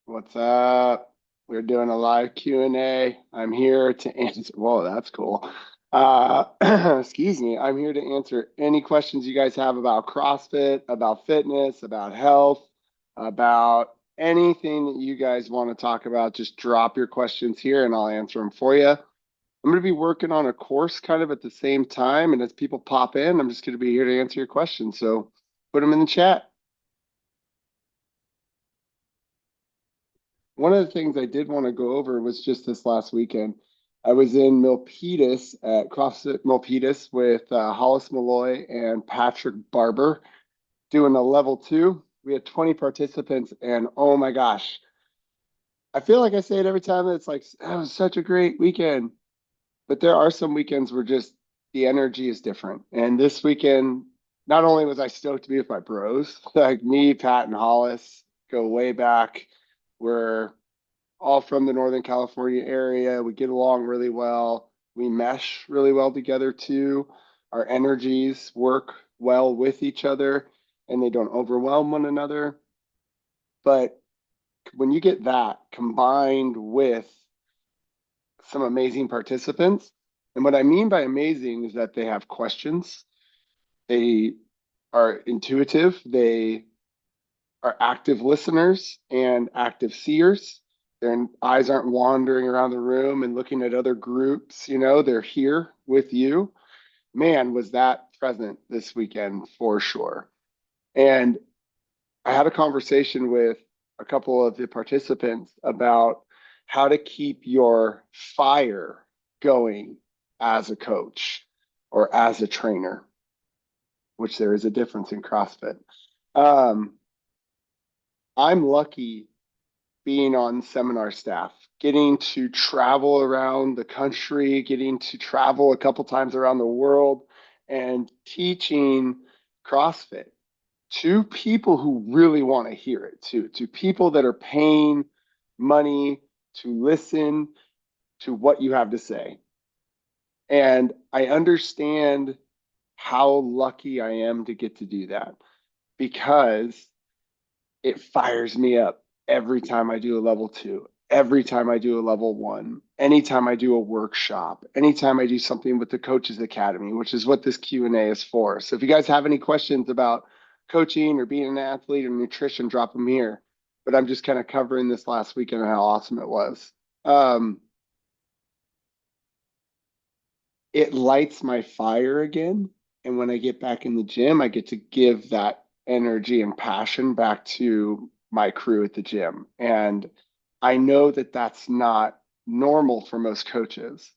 What's up? We're doing a live Q&A. I'm here to answer. Whoa, that's cool. Excuse me. I'm here to answer any questions you guys have about CrossFit, about fitness, about health, about anything that you guys want to talk about. Just drop your questions here and I'll answer them for you. I'm going to be working on a course kind of at the same time. And as people pop in, I'm just going to be here to answer your questions. So put them in the chat. One of the things I did want to go over was just this last weekend. I was in Milpitas at CrossFit Milpitas with Hollis Malloy and Patrick Barber doing a level two. We had 20 participants, and oh my gosh, I feel like I say it every time. It's like, that was such a great weekend. But there are some weekends where just the energy is different. And this weekend, not only was I stoked to be with my bros, like me, Pat, and Hollis go way back. We're all from the Northern California area. We get along really well. We mesh really well together too. Our energies work well with each other and they don't overwhelm one another. But when you get that combined with some amazing participants, and what I mean by amazing is that they have questions, they are intuitive, they are active listeners and active seers. Their eyes aren't wandering around the room and looking at other groups. They're here with you. Man, was that present this weekend for sure. And I had a conversation with a couple of the participants about how to keep your fire going as a coach or as a trainer, which there is a difference in CrossFit. Um, I'm lucky being on seminar staff, getting to travel around the country, getting to travel a couple times around the world, and teaching CrossFit to people who really want to hear it, to people that are paying money to listen to what you have to say. And I understand how lucky I am to get to do that because it fires me up every time I do a level two, every time I do a level one, anytime I do a workshop, anytime I do something with the Coaches Academy, which is what this Q&A is for. So if you guys have any questions about coaching or being an athlete or nutrition, drop them here. But I'm just kind of covering this last weekend and how awesome it was. It lights my fire again. And when I get back in the gym, I get to give that energy and passion back to my crew at the gym. And I know that that's not normal for most coaches.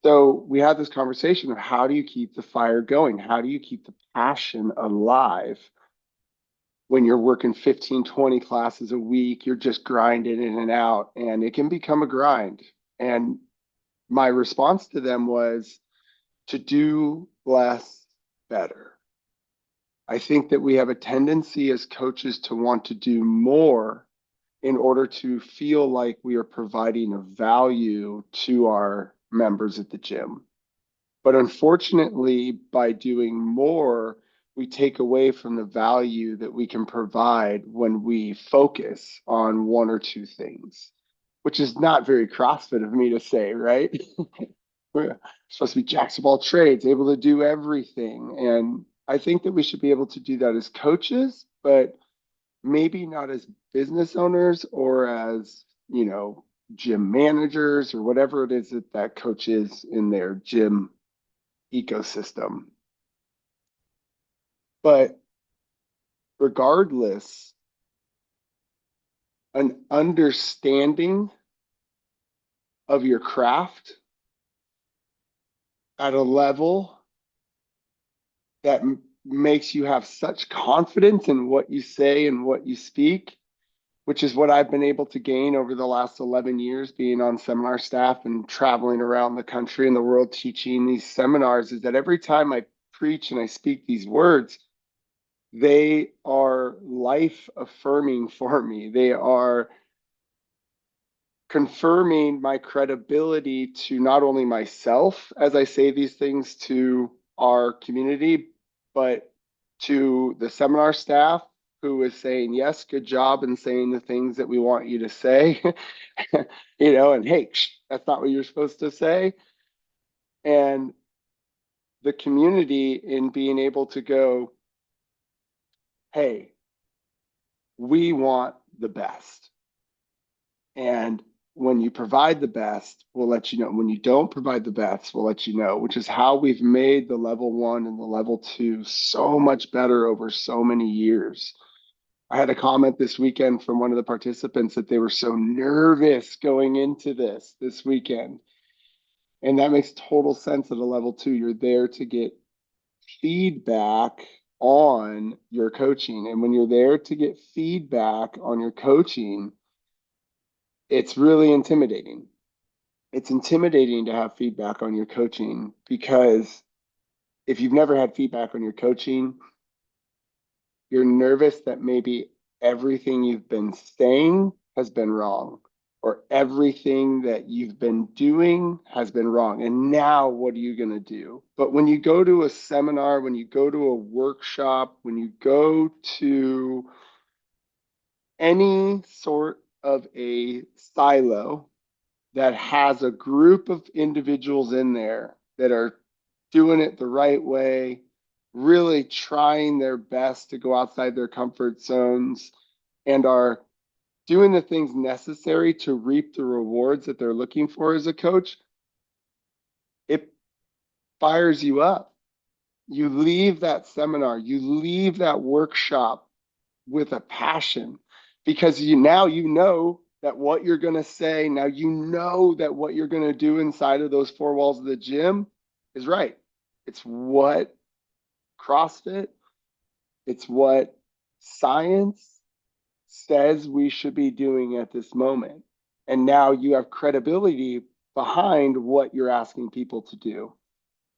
So we had this conversation of how do you keep the fire going? How do you keep the passion alive when you're working 15, 20 classes a week? You're just grinding in and out, and it can become a grind. And my response to them was, to do less better. I think that we have a tendency as coaches to want to do more in order to feel like we are providing a value to our members at the gym. But unfortunately, by doing more, we take away from the value that we can provide when we focus on one or two things, which is not very CrossFit of me to say, right? We're supposed to be jacks of all trades, able to do everything. And I think that we should be able to do that as coaches, but maybe not as business owners or as, gym managers or whatever it is that that coach is in their gym ecosystem. But regardless, an understanding of your craft at a level that makes you have such confidence in what you say and what you speak, which is what I've been able to gain over the last 11 years being on seminar staff and traveling around the country and the world teaching these seminars, is that every time I preach and I speak these words, they are life affirming for me. They are confirming my credibility to not only myself as I say these things to our community, but to the seminar staff who is saying, yes, good job, and saying the things that we want you to say, and hey, that's not what you're supposed to say. And the community in being able to go, hey, we want the best. And when you provide the best, we'll let you know. When you don't provide the best, we'll let you know, which is how we've made the level 1 and the level 2 so much better over so many years. I had a comment this weekend from one of the participants that they were so nervous going into this weekend. And that makes total sense at a level 2. You're there to get feedback on your coaching. And when you're there to get feedback on your coaching, it's really intimidating. It's intimidating to have feedback on your coaching because if you've never had feedback on your coaching, you're nervous that maybe everything you've been saying has been wrong, or everything that you've been doing has been wrong. And now what are you going to do? But when you go to a seminar, when you go to a workshop, when you go to any sort of a silo that has a group of individuals in there that are doing it the right way, really trying their best to go outside their comfort zones, and are doing the things necessary to reap the rewards that they're looking for as a coach, it fires you up. You leave that seminar, you leave that workshop with a passion because you know that what you're going to say, now you know that what you're going to do inside of those four walls of the gym is right. It's what CrossFit, it's what science says we should be doing at this moment. And now you have credibility behind what you're asking people to do.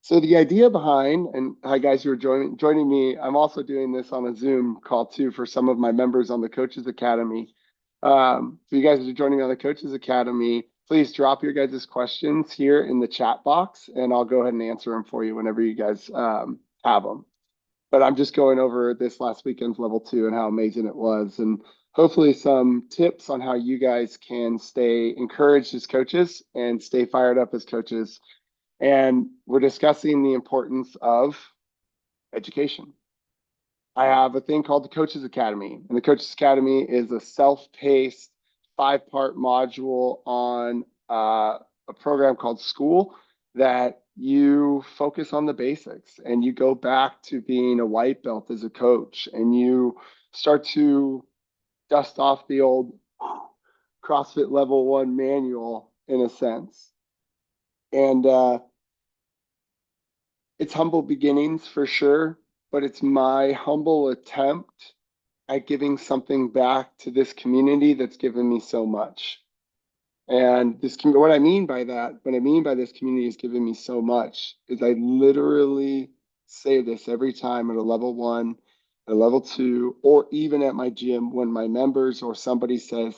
So the idea behind, and hi guys who are joining me, I'm also doing this on a Zoom call too for some of my members on the Coaches Academy. So you guys are joining me on the Coaches Academy, please drop your guys' questions here in the chat box, and I'll go ahead and answer them for you whenever you guys have them. But I'm just going over this last weekend's level 2 and how amazing it was, and hopefully some tips on how you guys can stay encouraged as coaches and stay fired up as coaches. And we're discussing the importance of education. I have a thing called the Coaches Academy, and the Coaches Academy is a self-paced 5-part module on a program called School that you focus on the basics and you go back to being a white belt as a coach and you start to dust off the old CrossFit level 1 manual in a sense. And it's humble beginnings for sure, but it's my humble attempt at giving something back to this community that's given me so much. And what I mean by this community is giving me so much is I literally say this every time at a level 1, at a level 2, or even at my gym when my members or somebody says,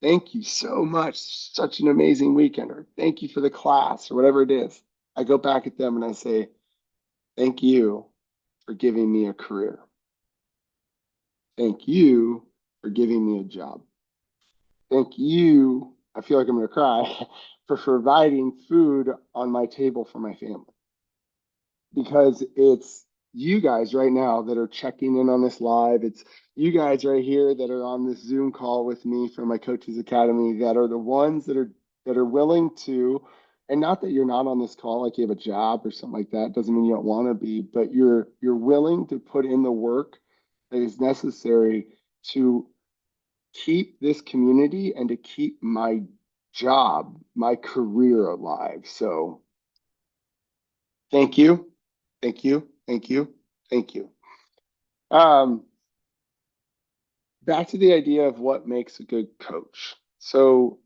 thank you so much, such an amazing weekend, or thank you for the class, or whatever it is. I go back at them and I say, thank you for giving me a career. Thank you for giving me a job. Thank you, I feel like I'm going to cry, for providing food on my table for my family. Because it's you guys right now that are checking in on this live. It's you guys right here that are on this Zoom call with me from my Coaches Academy that are the ones that are willing to, and not that you're not on this call like you have a job or something like that, doesn't mean you don't want to be, but you're willing to put in the work that is necessary to keep this community and to keep my job, my career alive. So thank you, thank you, thank you, thank you. Back to the idea of what makes a good coach. So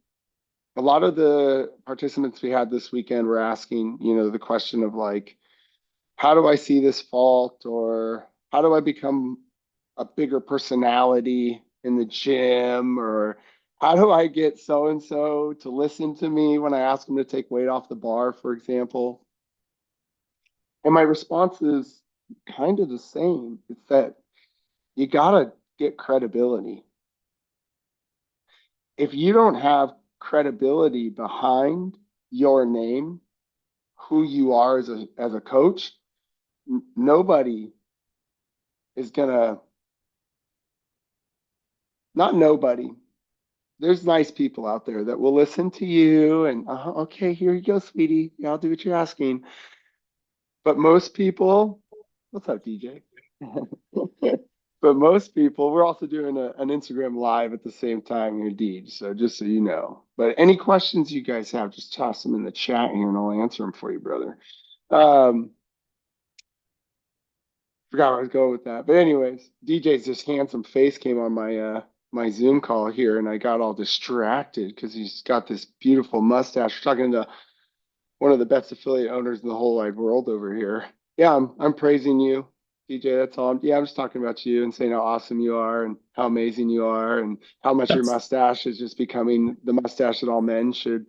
a lot of the participants we had this weekend were asking, the question of like, how do I see this fault, or how do I become a bigger personality in the gym, or how do I get so and so to listen to me when I ask them to take weight off the bar, for example? And my response is kind of the same. It's that you got to get credibility. If you don't have credibility behind your name, who you are as a coach, nobody is gonna, not nobody. There's nice people out there that will listen to you and okay, here you go, sweetie. Yeah, I'll do what you're asking. But most people, what's up, DJ? But most people, we're also doing an Instagram live at the same time here, Deej. So just so you know. But any questions you guys have, just toss them in the chat here and I'll answer them for you, brother. Um, Forgot where I was going with that. But anyways, DJ's just handsome face came on my Zoom call here and I got all distracted because he's got this beautiful mustache. We're talking to one of the best affiliate owners in the whole wide world over here. Yeah, I'm praising you, DJ. That's all. Yeah, I'm just talking about you and saying how awesome you are and how amazing you are and how much your That's, mustache is just becoming the mustache that all men should.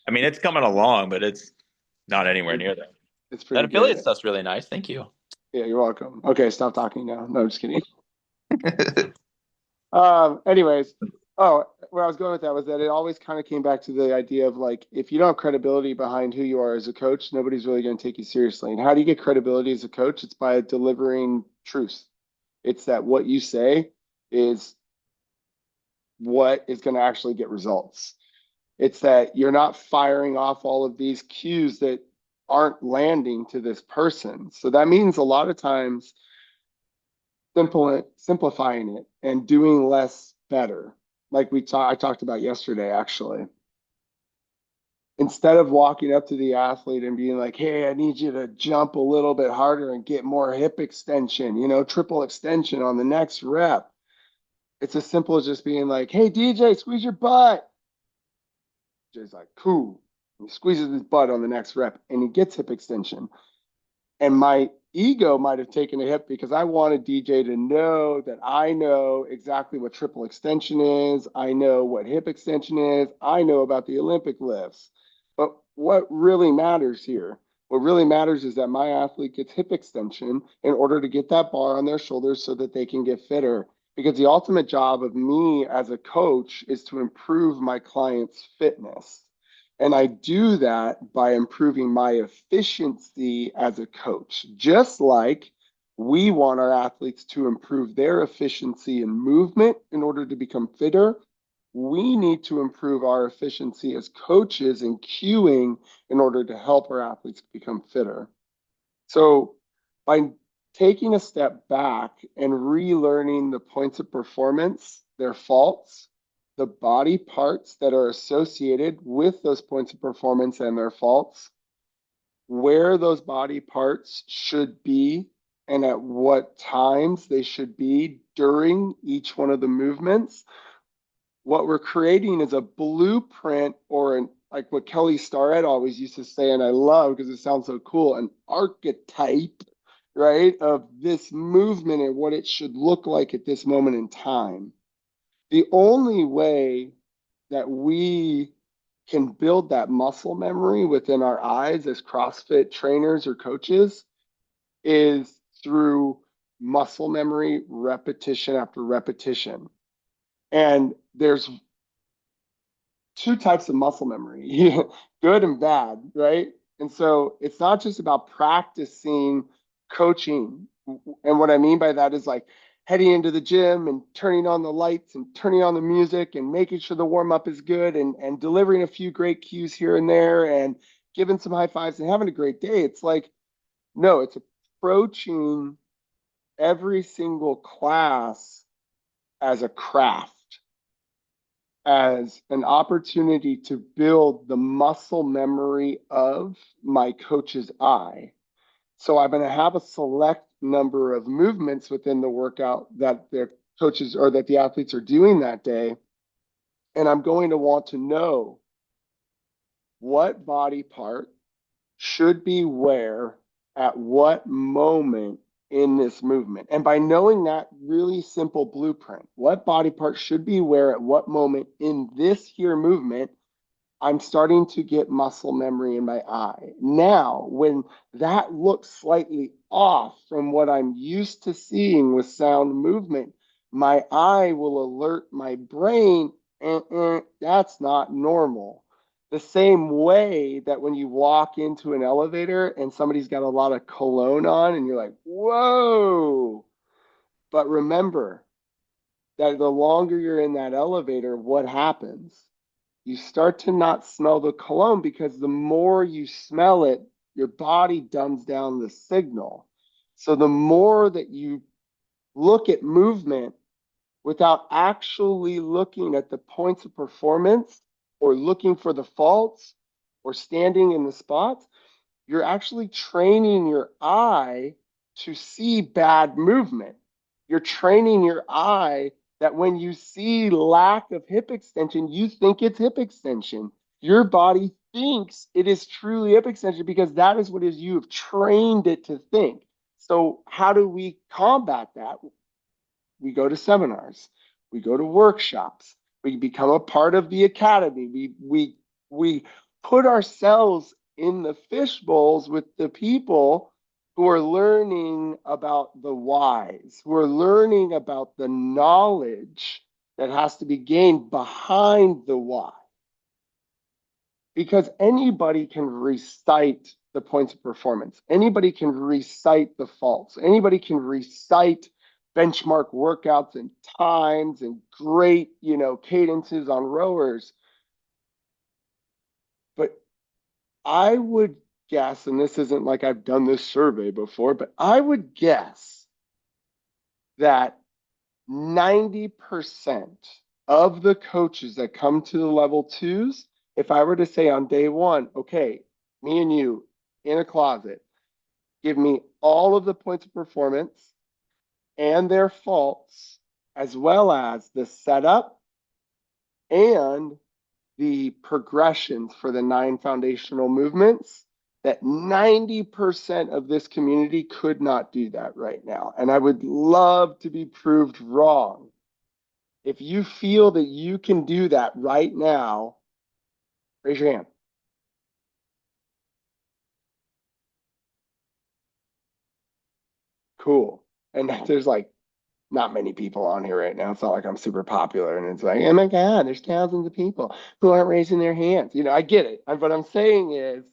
I mean, it's coming along, but it's not anywhere near that. It's That pretty affiliate good. stuff's really nice. Thank you. Yeah, you're welcome. Okay, stop talking now. No, I'm just kidding. Anyways, oh, where I was going with that was that it always kind of came back to the idea of like, if you don't have credibility behind who you are as a coach, nobody's really going to take you seriously. And how do you get credibility as a coach? It's by delivering truth. It's that what you say is what is going to actually get results. It's that you're not firing off all of these cues that aren't landing to this person. So that means a lot of times simplifying it and doing less better. Like I talked about yesterday, actually. Instead of walking up to the athlete and being like, "Hey, I need you to jump a little bit harder and get more hip extension, triple extension on the next rep." It's as simple as just being like, "Hey, DJ, squeeze your butt." DJ's like, "Cool." He squeezes his butt on the next rep and he gets hip extension. And my ego might have taken a hit because I wanted DJ to know that I know exactly what triple extension is. I know what hip extension is. I know about the Olympic lifts. But what really matters here, what really matters is that my athlete gets hip extension in order to get that bar on their shoulders so that they can get fitter. Because the ultimate job of me as a coach is to improve my client's fitness. And I do that by improving my efficiency as a coach, just like we want our athletes to improve their efficiency in movement in order to become fitter. We need to improve our efficiency as coaches in cueing in order to help our athletes become fitter. So by taking a step back and relearning the points of performance, their faults, the body parts that are associated with those points of performance and their faults, where those body parts should be and at what times they should be during each one of the movements, what we're creating is a blueprint or an like what Kelly Starrett always used to say, and I love because it sounds so cool, an archetype, right, of this movement and what it should look like at this moment in time. The only way that we can build that muscle memory within our eyes as CrossFit trainers or coaches is through muscle memory, repetition after repetition. And there's two types of muscle memory, good and bad, right? And so it's not just about practicing coaching. And what I mean by that is like heading into the gym and turning on the lights and turning on the music and making sure the warm up is good and delivering a few great cues here and there and giving some high fives and having a great day. It's like, no, it's approaching every single class as a craft, as an opportunity to build the muscle memory of my coach's eye. So I'm going to have a select number of movements within the workout that their coaches or that the athletes are doing that day. And I'm going to want to know what body part should be where at what moment in this movement. And by knowing that really simple blueprint, what body part should be where at what moment in this here movement, I'm starting to get muscle memory in my eye. Now, when that looks slightly off from what I'm used to seeing with sound movement, my eye will alert my brain, that's not normal. The same way that when you walk into an elevator and somebody's got a lot of cologne on and you're like, whoa. But remember that the longer you're in that elevator, what happens? You start to not smell the cologne because the more you smell it, your body dumbs down the signal. So the more that you look at movement without actually looking at the points of performance or looking for the faults or standing in the spots, you're actually training your eye to see bad movement. You're training your eye that when you see lack of hip extension, you think it's hip extension. Your body thinks it is truly hip extension because that is what is you have trained it to think. So how do we combat that? We go to seminars, we go to workshops, we become a part of the academy. We put ourselves in the fish bowls with the people who are learning about the whys, who are learning about the knowledge that has to be gained behind the why. Because anybody can recite the points of performance. Anybody can recite the faults. Anybody can recite benchmark workouts and times and great, cadences on rowers. But I would guess, and this isn't like I've done this survey before, but I would guess that 90% of the coaches that come to the level twos, if I were to say on day one, okay, me and you in a closet, give me all of the points of performance and their faults, as well as the setup and the progressions for the 9 foundational movements, that 90% of this community could not do that right now. And I would love to be proved wrong. If you feel that you can do that right now, raise your hand. Cool. And there's like not many people on here right now. It's not like I'm super popular. And it's like, oh my God, there's thousands of people who aren't raising their hands. I get it. What I'm saying is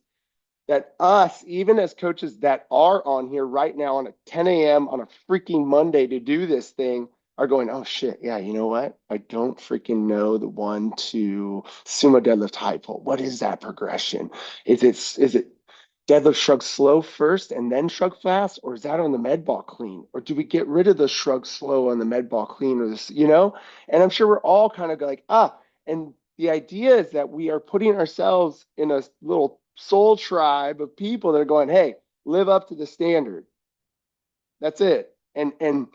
that us, even as coaches that are on here right now on a 10 a.m. on a freaking Monday to do this thing, are going, oh shit, yeah, you know what? I don't freaking know the 1-2 sumo deadlift high pull. What is that progression? Is it deadlift shrug slow first and then shrug fast, or is that on the med ball clean? Or do we get rid of the shrug slow on the med ball clean, or this, And I'm sure we're all kind of like, and the idea is that we are putting ourselves in a little soul tribe of people that are going, hey, live up to the standard. That's it. And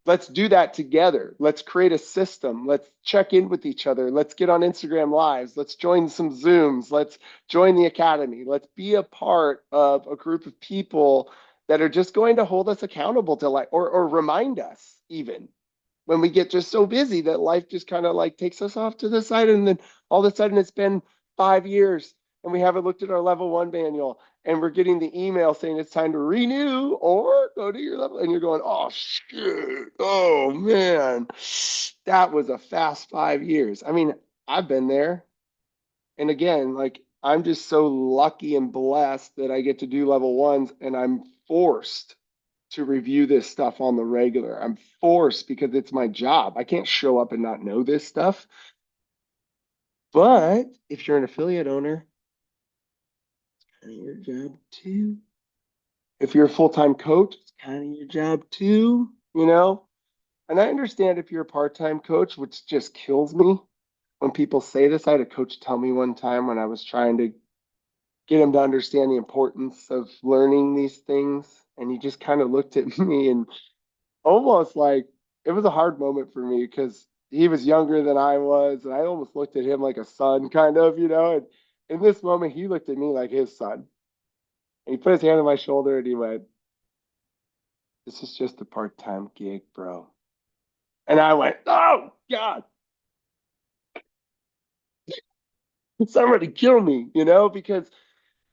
let's do that together. Let's create a system. Let's check in with each other. Let's get on Instagram Lives. Let's join some Zooms. Let's join the academy. Let's be a part of a group of people that are just going to hold us accountable to or remind us even when we get just so busy that life just kind of like takes us off to the side. And then all of a sudden it's been 5 years and we haven't looked at our level 1 manual and we're getting the email saying it's time to renew or go to your level. And you're going, oh, shit. Oh, man. That was a fast 5 years. I mean, I've been there. And again, like, I'm just so lucky and blessed that I get to do level 1s and I'm forced to review this stuff on the regular. I'm forced because it's my job. I can't show up and not know this stuff. But if you're an affiliate owner, it's kind of your job too. If you're a full-time coach, it's kind of your job too, And I understand if you're a part-time coach, which just kills me when people say this. I had a coach tell me one time when I was trying to get him to understand the importance of learning these things. And he just kind of looked at me and almost like it was a hard moment for me because he was younger than I was. And I almost looked at him like a son, kind of, And in this moment, he looked at me like his son. And he put his hand on my shoulder and he went, this is just a part-time gig, bro. And I went, oh God, somebody kill me, because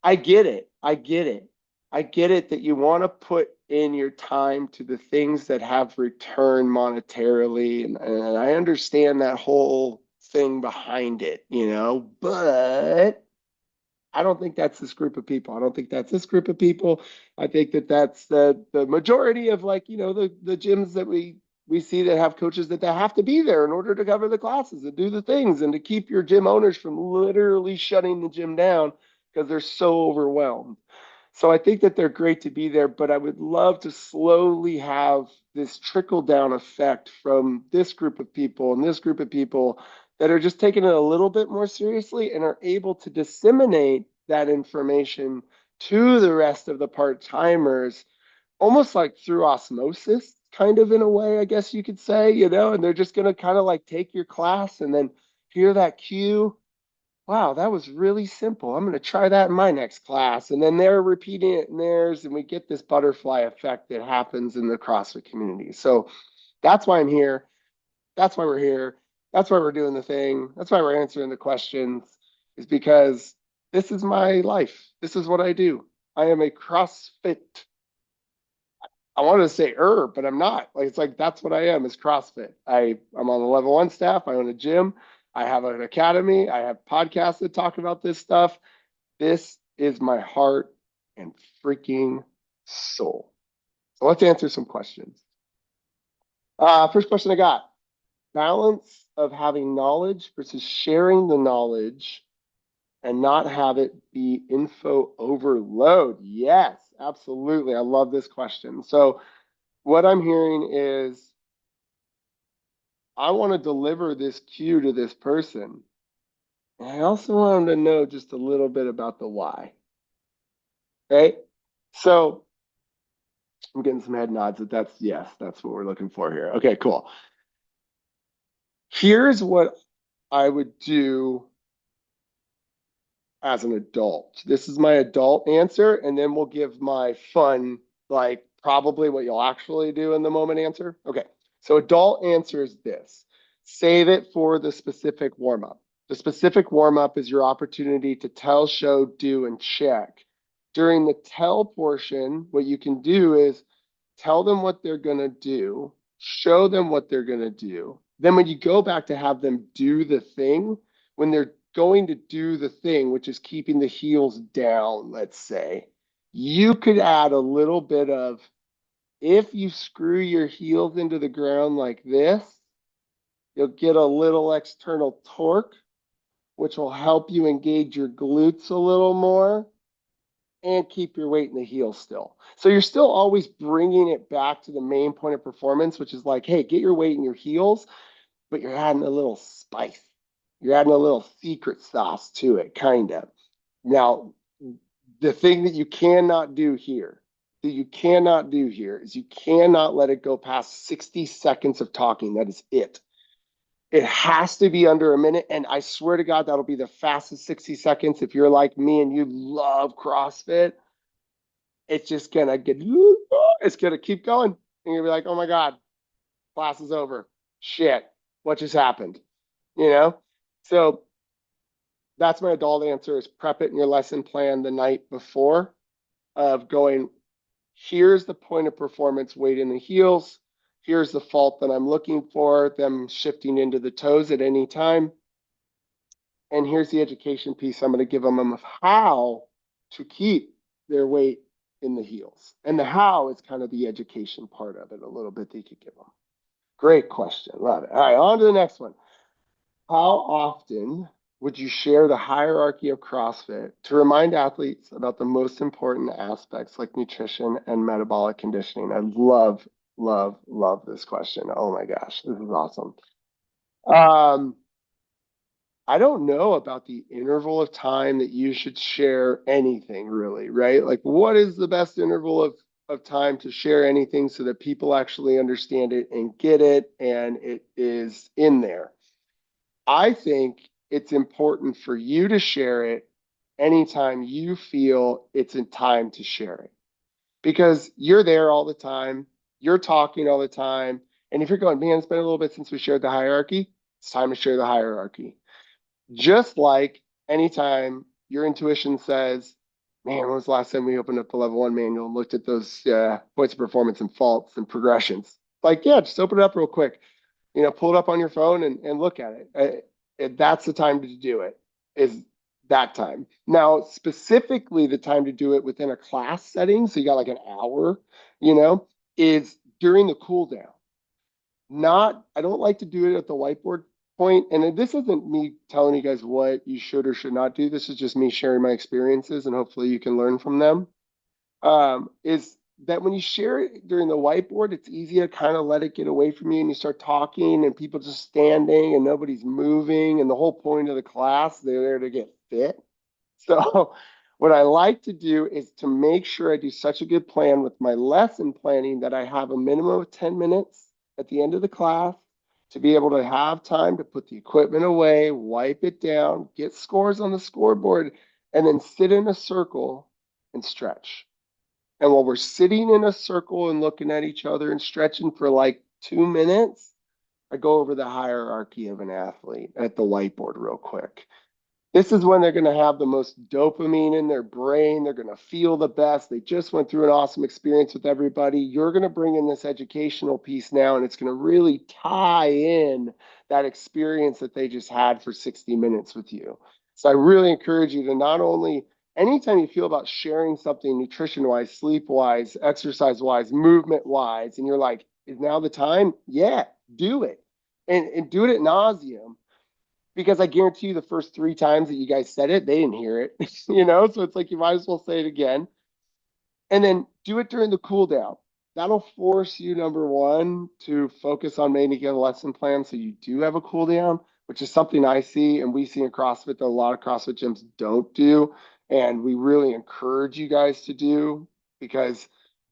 I get it. I get it. I get it that you want to put in your time to the things that have return monetarily. And I understand that whole thing behind it, but I don't think that's this group of people. I don't think that's this group of people. I think that that's the majority of, like, the gyms that we see that have coaches that they have to be there in order to cover the classes and do the things and to keep your gym owners from literally shutting the gym down because they're so overwhelmed. So I think that they're great to be there, but I would love to slowly have this trickle down effect from this group of people and this group of people that are just taking it a little bit more seriously and are able to disseminate that information to the rest of the part timers, almost like through osmosis, kind of, in a way, I guess you could say, and they're just going to kind of like take your class and then hear that cue. Wow, that was really simple. I'm going to try that in my next class. And then they're repeating it in theirs, and we get this butterfly effect that happens in the CrossFit community. So that's why I'm here. That's why we're here. That's why we're doing the thing. That's why we're answering the questions, is because this is my life. This is what I do. I am a CrossFit. I wanted to say but I'm not. Like, it's like that's what I am, is CrossFit. I'm on the level 1 staff. I own a gym. I have an academy. I have podcasts that talk about this stuff. This is my heart and freaking soul. So let's answer some questions. First question I got: balance of having knowledge versus sharing the knowledge and not have it be info overload. Yes, absolutely. I love this question. So what I'm hearing is, I want to deliver this cue to this person. And I also want them to know just a little bit about the why. Right? So I'm getting some head nods that yes, that's what we're looking for here. Okay, cool. Here's what I would do as an adult. This is my adult answer, and then we'll give my fun, like probably what you'll actually do in the moment answer. Okay, so adult answer is this: save it for the specific warm up. The specific warm up is your opportunity to tell, show, do, and check. During the tell portion, what you can do is tell them what they're going to do, show them what they're going to do. Then when you go back to have them do the thing, when they're going to do the thing, which is keeping the heels down, let's say, you could add a little bit of, if you screw your heels into the ground like this, you'll get a little external torque, which will help you engage your glutes a little more and keep your weight in the heel still. So you're still always bringing it back to the main point of performance, which is like, hey, get your weight in your heels, but you're adding a little spice. You're adding a little secret sauce to it, kind of. Now, the thing that you cannot do here, is you cannot let it go past 60 seconds of talking. That is it. It has to be under a minute. And I swear to God, that'll be the fastest 60 seconds. If you're like me and you love CrossFit, it's just going to it's going to keep going. And you'll be like, oh my God, class is over. Shit, what just happened? So that's my adult answer, is prep it in your lesson plan the night before, of going, here's the point of performance, weight in the heels. Here's the fault that I'm looking for, them shifting into the toes at any time. And here's the education piece I'm going to give them of how to keep their weight in the heels. And the how is kind of the education part of it a little bit that you could give them. Great question. Love it. All right, on to the next one. How often would you share the hierarchy of CrossFit to remind athletes about the most important aspects like nutrition and metabolic conditioning? I love, love, love this question. Oh my gosh, this is awesome. I don't know about the interval of time that you should share anything, really, right? Like, what is the best interval of time to share anything so that people actually understand it and get it and it is in there? I think it's important for you to share it anytime you feel it's in time to share it, because you're there all the time. you're talking all the time. And if you're going, man, it's been a little bit since we shared the hierarchy, it's time to share the hierarchy. Just like anytime your intuition says, man, when was the last time we opened up the level one manual and looked at those points of performance and faults and progressions? Like, yeah, just open it up real quick. Pull it up on your phone and look at it. That's the time to do it, is that time. Now, specifically the time to do it within a class setting, so you got like an hour, is during the cool down. I don't like to do it at the whiteboard point. And this isn't me telling you guys what you should or should not do. This is just me sharing my experiences and hopefully you can learn from them. Is that when you share it during the whiteboard, it's easy to kind of let it get away from you and you start talking and people just standing and nobody's moving. And the whole point of the class, they're there to get fit. So what I like to do is to make sure I do such a good plan with my lesson planning that I have a minimum of 10 minutes at the end of the class to be able to have time to put the equipment away, wipe it down, get scores on the scoreboard, and then sit in a circle and stretch. And while we're sitting in a circle and looking at each other and stretching for like 2 minutes, I go over the hierarchy of an athlete at the whiteboard real quick. This is when they're going to have the most dopamine in their brain. They're going to feel the best. They just went through an awesome experience with everybody. You're going to bring in this educational piece now, and it's going to really tie in that experience that they just had for 60 minutes with you. So I really encourage you to not only, anytime you feel about sharing something nutrition wise, sleep wise, exercise wise, movement wise, and you're like, is now the time? Yeah, do it. And do it at nauseum, because I guarantee you the first 3 times that you guys said it, they didn't hear it, So it's like you might as well say it again. And then do it during the cool down. That'll force you, number one, to focus on making a lesson plan so you do have a cool down, which is something I see and we see in CrossFit that a lot of CrossFit gyms don't do. And we really encourage you guys to do, because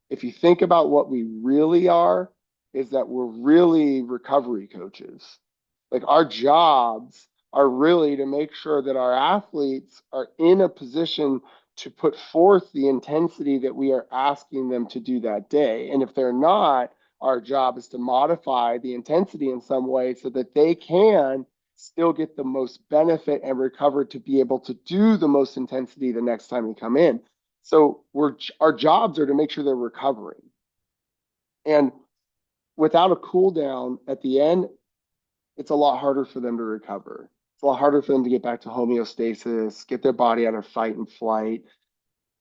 if you think about what we really are, is that we're really recovery coaches. Like our jobs are really to make sure that our athletes are in a position to put forth the intensity that we are asking them to do that day. And if they're not, our job is to modify the intensity in some way so that they can still get the most benefit and recover to be able to do the most intensity the next time they come in. So our jobs are to make sure they're recovering. And without a cool down at the end, it's a lot harder for them to recover. It's a lot harder for them to get back to homeostasis, get their body out of fight and flight.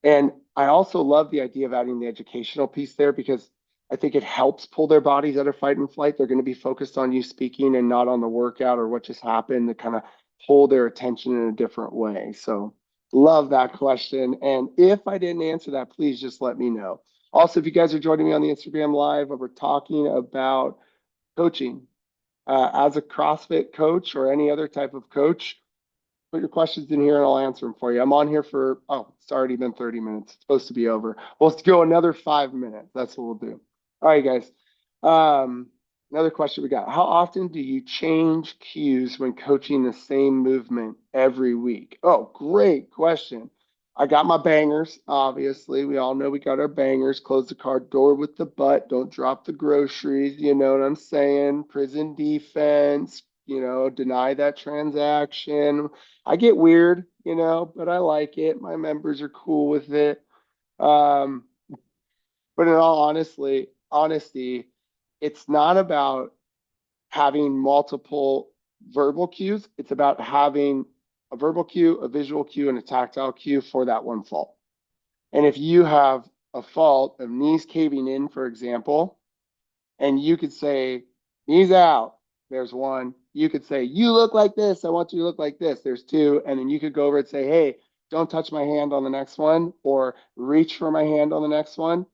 And I also love the idea of adding the educational piece there, because I think it helps pull their bodies out of fight and flight. They're going to be focused on you speaking and not on the workout or what just happened, to kind of pull their attention in a different way. So love that question. And if I didn't answer that, please just let me know. Also, if you guys are joining me on the Instagram Live, we're talking about coaching. As a CrossFit coach or any other type of coach, put your questions in here and I'll answer them for you. I'm on here for, it's already been 30 minutes. It's supposed to be over. Well, let's go another 5 minutes. That's what we'll do. All right, guys. Another question we got. How often do you change cues when coaching the same movement every week? Oh, great question. I got my bangers, obviously. We all know we got our bangers. Close the car door with the butt. Don't drop the groceries. You know what I'm saying? Prison defense, deny that transaction. I get weird, but I like it. My members are cool with it. But in all honesty, it's not about having multiple verbal cues. It's about having a verbal cue, a visual cue, and a tactile cue for that one fault. And if you have a fault of knees caving in, for example, and you could say, knees out, there's one. You could say, you look like this. I want you to look like this. There's two. And then you could go over and say, hey, don't touch my hand on the next one, or reach for my hand on the next one.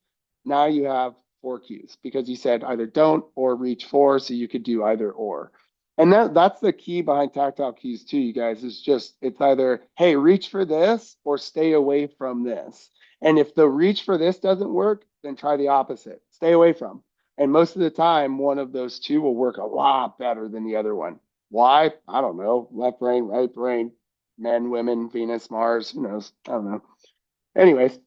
Now you have 4 cues, because you said either don't or reach for, so you could do either or. And that's the key behind tactile cues too, you guys, is just, it's either, hey, reach for this or stay away from this. And if the reach for this doesn't work, then try the opposite, stay away from. And most of the time, one of those two will work a lot better than the other one. Why? I don't know. Left brain, right brain, men, women, Venus, Mars, who knows? I don't know. Anyways,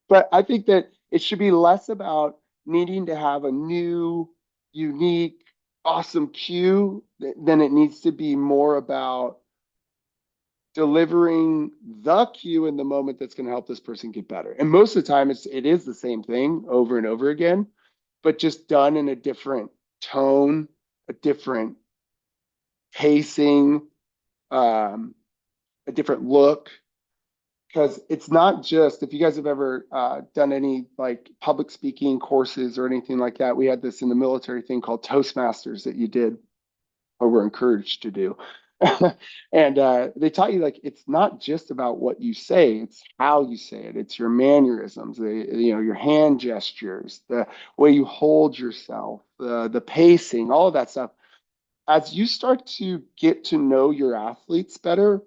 but I think that it should be less about needing to have a new, unique, awesome cue, then it needs to be more about delivering the cue in the moment that's going to help this person get better. And most of the time, it is the same thing over and over again, but just done in a different tone, a different pacing, a different look. Because it's not just, if you guys have ever done any like public speaking courses or anything like that, we had this in the military thing called Toastmasters that you did or were encouraged to do. And they taught you like it's not just about what you say, it's how you say it. It's your mannerisms, your hand gestures, the way you hold yourself, the pacing, all of that stuff. As you start to get to know your athletes better,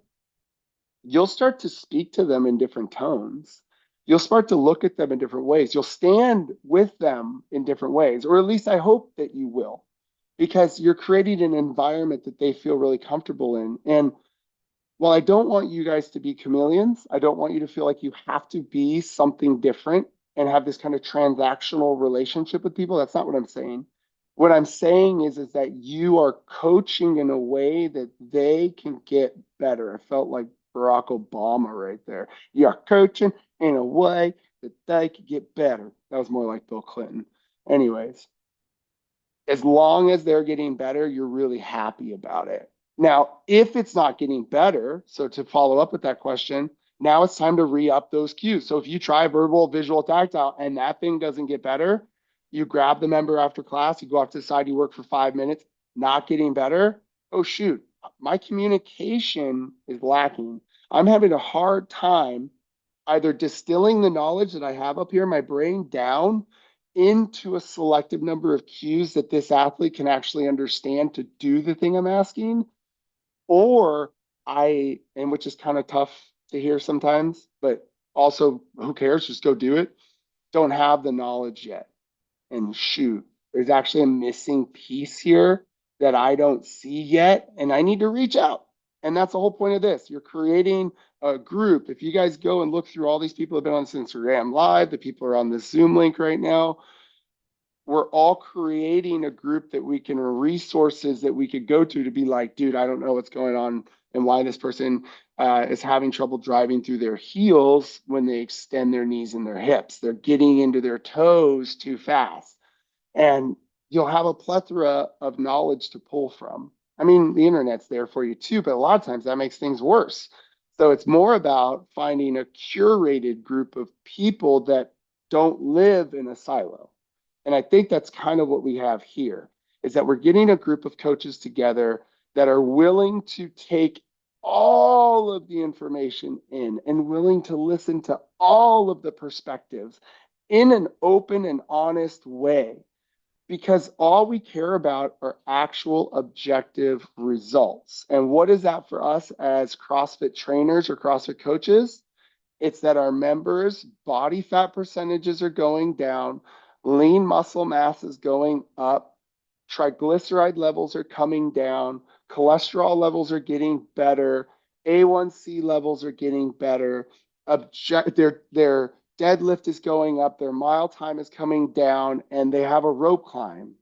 you'll start to speak to them in different tones. You'll start to look at them in different ways. You'll stand with them in different ways, or at least I hope that you will, because you're creating an environment that they feel really comfortable in. And while I don't want you guys to be chameleons, I don't want you to feel like you have to be something different and have this kind of transactional relationship with people. That's not what I'm saying. What I'm saying is that you are coaching in a way that they can get better. I felt like Barack Obama right there. You are coaching in a way that they could get better. That was more like Bill Clinton. Anyways, as long as they're getting better, you're really happy about it. Now, if it's not getting better, so to follow up with that question, now it's time to re-up those cues. So if you try verbal, visual, tactile, and that thing doesn't get better, you grab the member after class, you go off to the side, you work for 5 minutes, not getting better. Oh, shoot, my communication is lacking. I'm having a hard time either distilling the knowledge that I have up here in my brain down into a selective number of cues that this athlete can actually understand to do the thing I'm asking, or and which is kind of tough to hear sometimes, but also who cares? Just go do it. Don't have the knowledge yet. And shoot, there's actually a missing piece here that I don't see yet, and I need to reach out. And that's the whole point of this. You're creating a group. If you guys go and look through all these people who have been on this Instagram Live, the people are on this Zoom link right now, we're all creating a group that we can, or resources that we could go to be like, dude, I don't know what's going on and why this person is having trouble driving through their heels when they extend their knees and their hips. They're getting into their toes too fast. And you'll have a plethora of knowledge to pull from. I mean, the internet's there for you too, but a lot of times that makes things worse. So it's more about finding a curated group of people that don't live in a silo. And I think that's kind of what we have here, is that we're getting a group of coaches together that are willing to take all of the information in and willing to listen to all of the perspectives in an open and honest way, because all we care about are actual objective results. And what is that for us as CrossFit trainers or CrossFit coaches? It's that our members' body fat percentages are going down, lean muscle mass is going up, triglyceride levels are coming down, cholesterol levels are getting better, A1C levels are getting better, their deadlift is going up, their mile time is coming down, and they have a rope climb.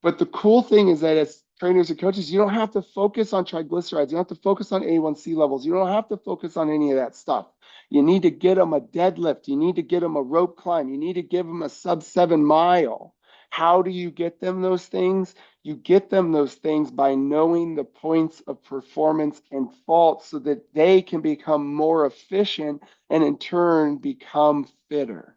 But the cool thing is that as trainers and coaches, you don't have to focus on triglycerides. You don't have to focus on A1C levels. You don't have to focus on any of that stuff. You need to get them a deadlift. You need to get them a rope climb. You need to give them a sub-7 mile. How do you get them those things? You get them those things by knowing the points of performance and faults so that they can become more efficient and in turn become fitter.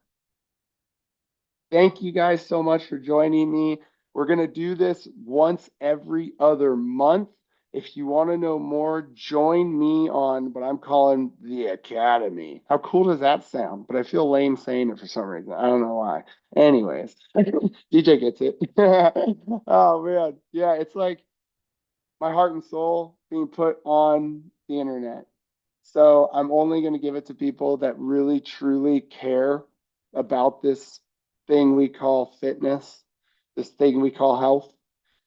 Thank you guys so much for joining me. We're going to do this once every other month. If you want to know more, join me on what I'm calling the Academy. How cool does that sound? But I feel lame saying it for some reason. I don't know why. Anyways, DJ gets it. Oh, man. Yeah, it's like my heart and soul being put on the internet. So I'm only going to give it to people that really, truly care about this thing we call fitness, this thing we call health.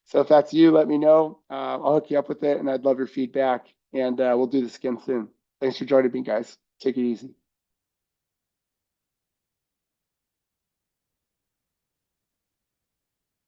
So if that's you, let me know. I'll hook you up with it, and I'd love your feedback. And we'll do this again soon. Thanks for joining me, guys. Take it easy.